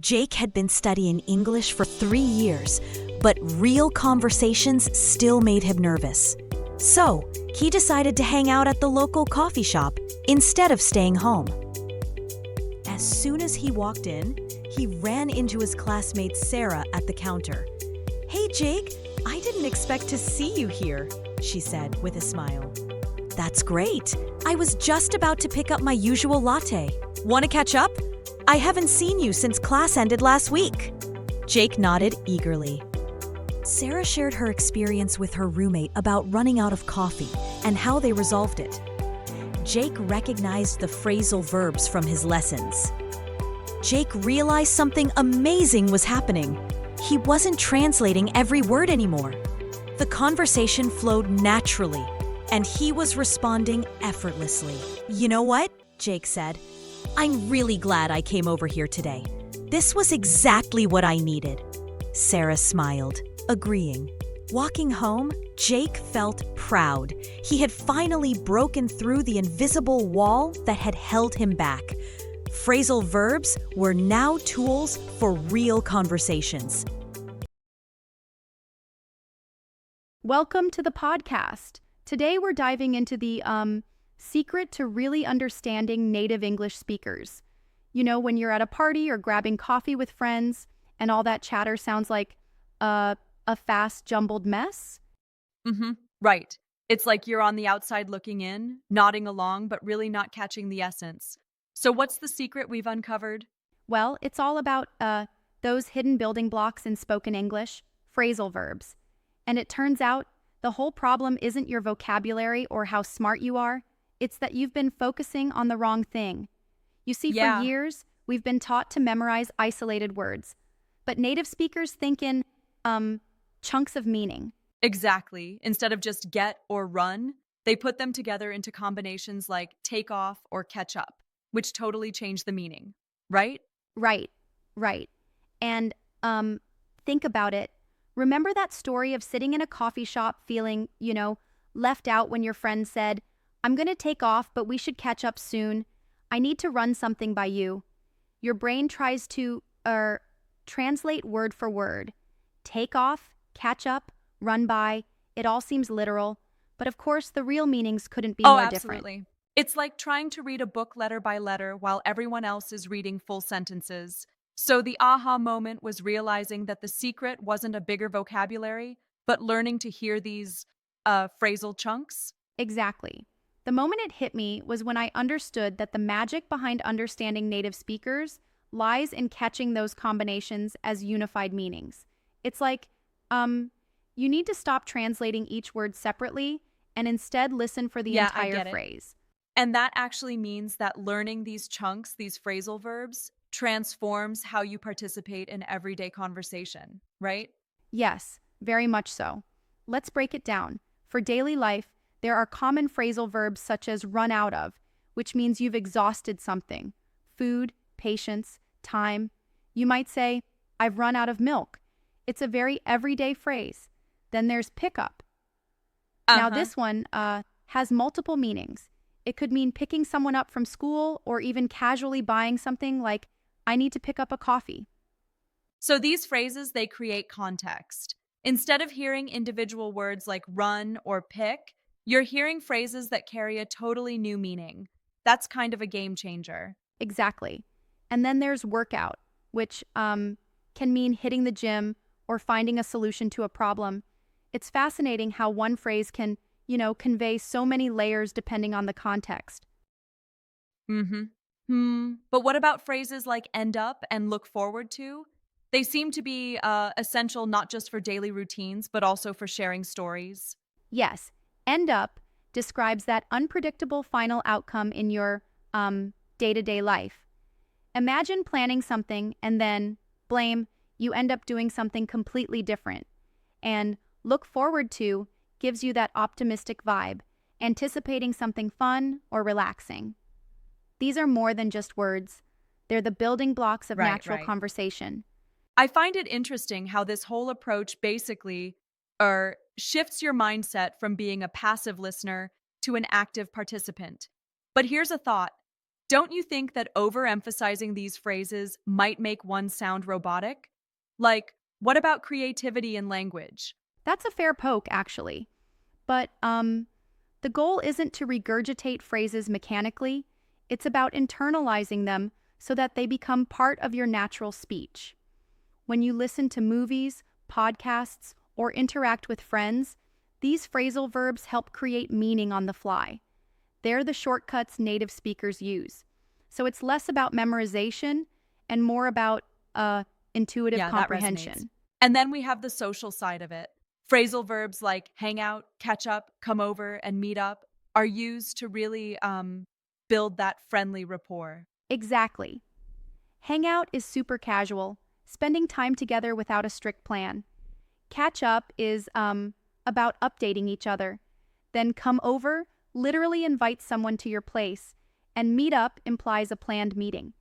Jake had been studying English for 3 years, but real conversations still made him nervous. So, he decided to hang out at the local coffee shop instead of staying home. As soon as he walked in, he ran into his classmate Sarah at the counter. "Hey Jake, I didn't expect to see you here," she said with a smile. "That's great. I was just about to pick up my usual latte. Want to catch up? I haven't seen you since class ended last week." Jake nodded eagerly. Sarah shared her experience with her roommate about running out of coffee and how they resolved it. Jake recognized the phrasal verbs from his lessons. Jake realized something amazing was happening. He wasn't translating every word anymore. The conversation flowed naturally, and he was responding effortlessly. "You know what?" Jake said. "I'm really glad I came over here today. This was exactly what I needed." Sarah smiled, agreeing. Walking home, Jake felt proud. He had finally broken through the invisible wall that had held him back. Phrasal verbs were now tools for real conversations. Welcome to the podcast. Today we're diving into the secret to really understanding native English speakers. You know, when you're at a party or grabbing coffee with friends and all that chatter sounds like a fast, jumbled mess? Right. It's like you're on the outside looking in, nodding along, but really not catching the essence. So what's the secret we've uncovered? Well, it's all about those hidden building blocks in spoken English, phrasal verbs. And it turns out the whole problem isn't your vocabulary or how smart you are. It's that you've been focusing on the wrong thing. You see, Yeah. for years, we've been taught to memorize isolated words. But native speakers think in chunks of meaning. Exactly. Instead of just get or run, they put them together into combinations like take off or catch up, which totally change the meaning, right? Right, right. And think about it. Remember that story of sitting in a coffee shop feeling, left out when your friend said, "I'm going to take off, but we should catch up soon. I need to run something by you." Your brain tries to translate word for word. Take off, catch up, run by. It all seems literal. But of course, the real meanings couldn't be more different. Absolutely. It's like trying to read a book letter by letter while everyone else is reading full sentences. So the aha moment was realizing that the secret wasn't a bigger vocabulary, but learning to hear these phrasal chunks. Exactly. The moment it hit me was when I understood that the magic behind understanding native speakers lies in catching those combinations as unified meanings. It's like, you need to stop translating each word separately and instead listen for the Yeah, I entire get it. phrase. And that actually means that learning these chunks, these phrasal verbs, transforms how you participate in everyday conversation, right? Yes, very much so. Let's break it down. For daily life, there are common phrasal verbs such as run out of, which means you've exhausted something. Food, patience, time. You might say, "I've run out of milk." It's a very everyday phrase. Then there's pick up. Now this one has multiple meanings. It could mean picking someone up from school or even casually buying something like, "I need to pick up a coffee." So these phrases, they create context. Instead of hearing individual words like run or pick, you're hearing phrases that carry a totally new meaning. That's kind of a game changer. Exactly. And then there's workout, which can mean hitting the gym or finding a solution to a problem. It's fascinating how one phrase can, convey so many layers depending on the context. But what about phrases like end up and look forward to? They seem to be essential not just for daily routines, but also for sharing stories. Yes, end up describes that unpredictable final outcome in your day-to-day life. Imagine planning something and then, blame, you end up doing something completely different. And look forward to gives you that optimistic vibe, anticipating something fun or relaxing. These are more than just words. They're the building blocks of natural Right. conversation. I find it interesting how this whole approach basically shifts your mindset from being a passive listener to an active participant. But here's a thought. don't you think that overemphasizing these phrases might make one sound robotic? Like, what about creativity in language? That's a fair poke, actually. But, the goal isn't to regurgitate phrases mechanically. It's about internalizing them so that they become part of your natural speech. When you listen to movies, podcasts, or interact with friends, these phrasal verbs help create meaning on the fly. They're the shortcuts native speakers use. So it's less about memorization and more about intuitive Yeah, that resonates. comprehension. And then we have the social side of it. Phrasal verbs like hang out, catch up, come over, and meet up are used to really build that friendly rapport. Exactly. Hangout is super casual, spending time together without a strict plan. Catch up is about updating each other. Then come over literally invites someone to your place, and meet up implies a planned meeting.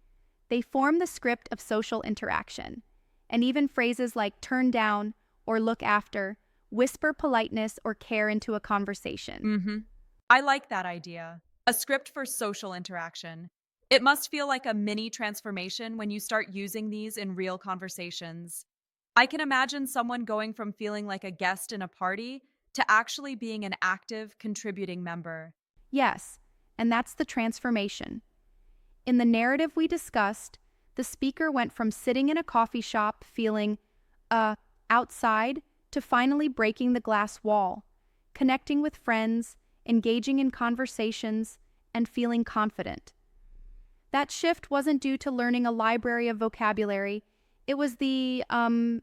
They form the script of social interaction. And even phrases like turn down or look after whisper politeness or care into a conversation. I like that idea. A script for social interaction. It must feel like a mini transformation when you start using these in real conversations. I can imagine someone going from feeling like a guest in a party to actually being an active, contributing member. Yes, and that's the transformation. In the narrative we discussed, the speaker went from sitting in a coffee shop feeling, outside to finally breaking the glass wall, connecting with friends, engaging in conversations, and feeling confident. That shift wasn't due to learning a library of vocabulary. It was the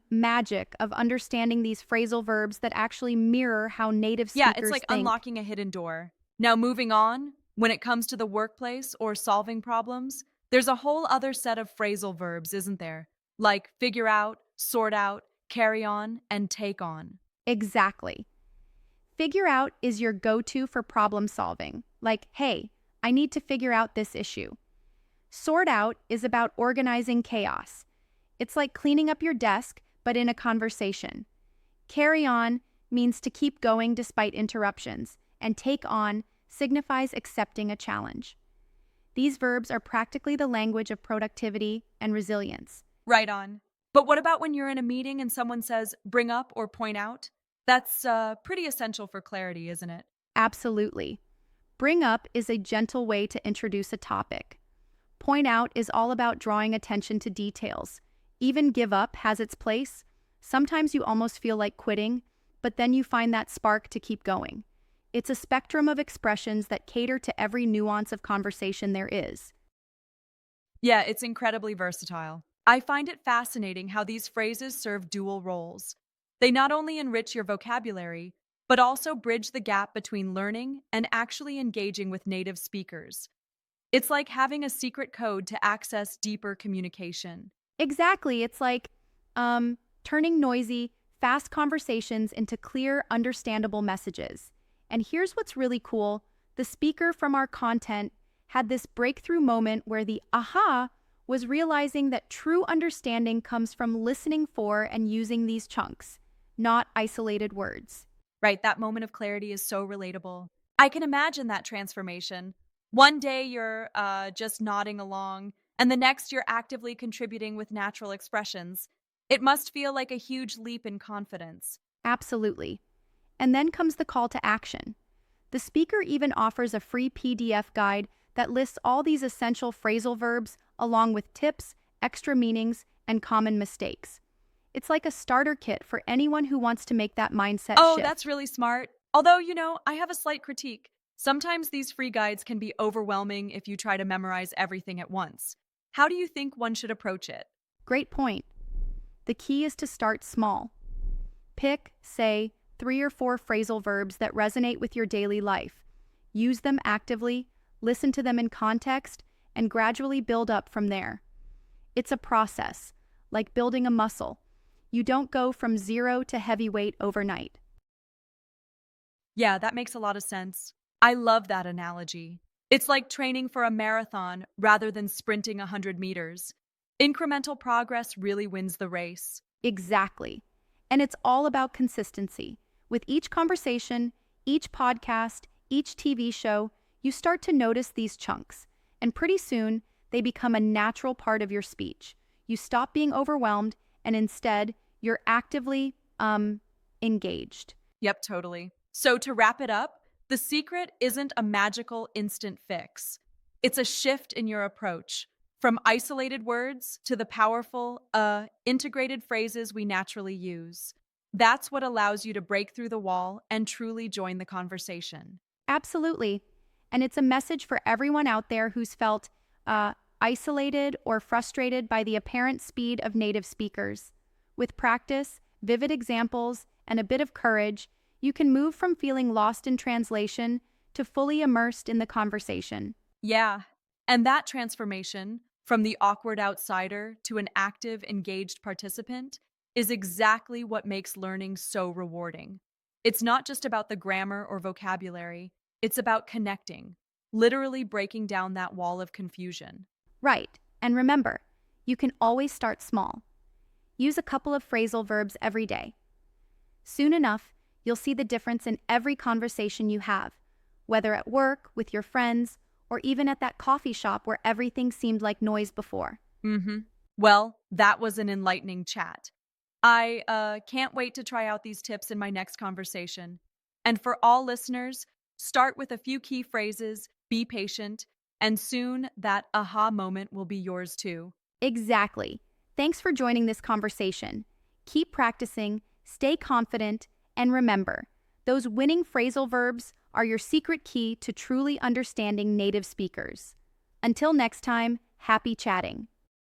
magic of understanding these phrasal verbs that actually mirror how native speakers Yeah, it's like think. unlocking a hidden door. Now, moving on, when it comes to the workplace or solving problems, there's a whole other set of phrasal verbs, isn't there? Like figure out, sort out, carry on, and take on. Exactly. Figure out is your go-to for problem solving. Like, hey, I need to figure out this issue. Sort out is about organizing chaos. It's like cleaning up your desk, but in a conversation. Carry on means to keep going despite interruptions, and take on signifies accepting a challenge. These verbs are practically the language of productivity and resilience. Right on. But what about when you're in a meeting and someone says, bring up or point out? That's pretty essential for clarity, isn't it? Absolutely. Bring up is a gentle way to introduce a topic. Point out is all about drawing attention to details. Even give up has its place. Sometimes you almost feel like quitting, but then you find that spark to keep going. It's a spectrum of expressions that cater to every nuance of conversation there is. Yeah, it's incredibly versatile. I find it fascinating how these phrases serve dual roles. They not only enrich your vocabulary, but also bridge the gap between learning and actually engaging with native speakers. It's like having a secret code to access deeper communication. Exactly. It's like turning noisy, fast conversations into clear, understandable messages. And here's what's really cool. The speaker from our content had this breakthrough moment where the aha was realizing that true understanding comes from listening for and using these chunks, not isolated words. Right, that moment of clarity is so relatable. I can imagine that transformation. One day you're just nodding along, and the next you're actively contributing with natural expressions. It must feel like a huge leap in confidence. Absolutely. And then comes the call to action. The speaker even offers a free PDF guide that lists all these essential phrasal verbs along with tips, extra meanings, and common mistakes. It's like a starter kit for anyone who wants to make that mindset Oh, shift. that's really smart. Although, I have a slight critique. Sometimes these free guides can be overwhelming if you try to memorize everything at once. How do you think one should approach it? Great point. The key is to start small. Pick, say, 3 or 4 phrasal verbs that resonate with your daily life. Use them actively, listen to them in context, and gradually build up from there. It's a process, like building a muscle. You don't go from 0 to heavyweight overnight. Yeah, that makes a lot of sense. I love that analogy. It's like training for a marathon rather than sprinting 100 meters. Incremental progress really wins the race. Exactly. And it's all about consistency. With each conversation, each podcast, each TV show, you start to notice these chunks. and pretty soon they become a natural part of your speech. You stop being overwhelmed and instead you're actively engaged. Yep, totally. So to wrap it up, the secret isn't a magical instant fix. It's a shift in your approach, from isolated words to the powerful, integrated phrases we naturally use. That's what allows you to break through the wall and truly join the conversation. Absolutely. And it's a message for everyone out there who's felt isolated or frustrated by the apparent speed of native speakers. With practice, vivid examples, and a bit of courage, you can move from feeling lost in translation to fully immersed in the conversation. Yeah, and that transformation from the awkward outsider to an active, engaged participant is exactly what makes learning so rewarding. It's not just about the grammar or vocabulary, it's about connecting, literally breaking down that wall of confusion. Right. And remember, you can always start small. Use a couple of phrasal verbs every day. Soon enough, you'll see the difference in every conversation you have, whether at work, with your friends, or even at that coffee shop where everything seemed like noise before. Well, that was an enlightening chat. I can't wait to try out these tips in my next conversation. And for all listeners, start with a few key phrases, be patient, and soon that aha moment will be yours too. Exactly. Thanks for joining this conversation. Keep practicing, stay confident, and remember, those winning phrasal verbs are your secret key to truly understanding native speakers. Until next time, happy chatting.